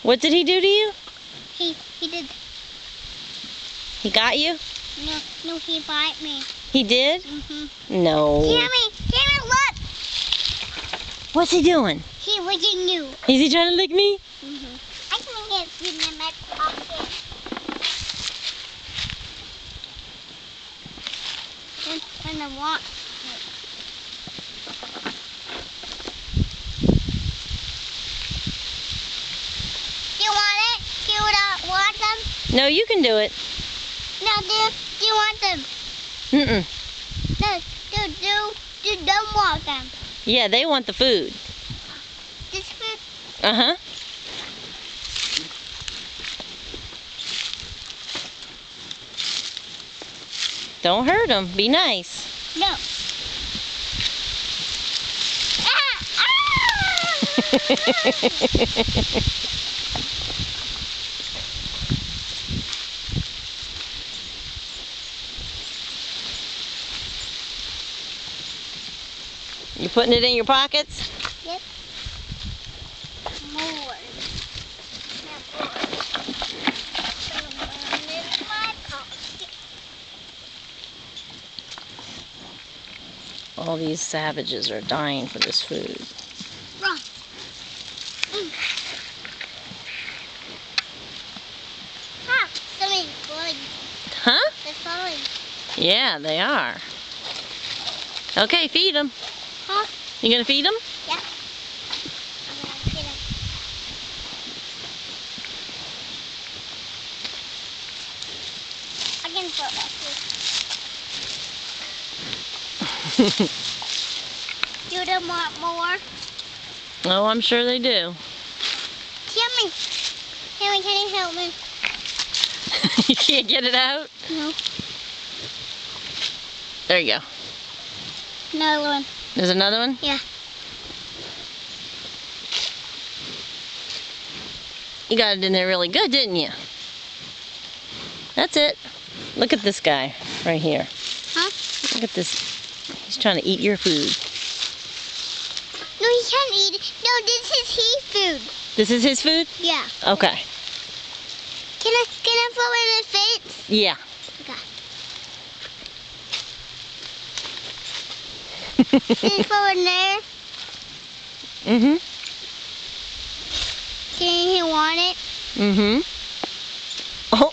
What did he do to you? He did. He got you? No, he bite me. He did? Mm-hmm. No. Tammy, look! What's he doing? He licking you. Is he trying to lick me? Mm-hmm. I can get food in my pocket. When I want it. Do you want it? Do you not want them? No, you can do it. No, do you want them? Mm-mm. You don't want them. Yeah, they want the food. This food? Uh-huh. Don't hurt them. Be nice. No. You putting it in your pockets? Yep. More. All these savages are dying for this food. Run. Ah, somebody's falling. Huh? They're falling. Yeah, they are. Okay, feed them. Huh? You gonna feed them? Yeah. I'm gonna get them. I can throw that too. Do they want more? Oh, I'm sure they do. Tammy, can you help me? You can't get it out? No. There you go. Another one. There's another one? Yeah. You got it in there really good, didn't you? That's it. Look at this guy right here. Huh? Look at this. He's trying to eat your food. No, he can't eat it. No, this is his food. This is his food? Yeah. Okay. Can I throw it in his face? Yeah. Okay. Can you throw it in there? Mm-hmm. Can he want it? Mm-hmm. Oh.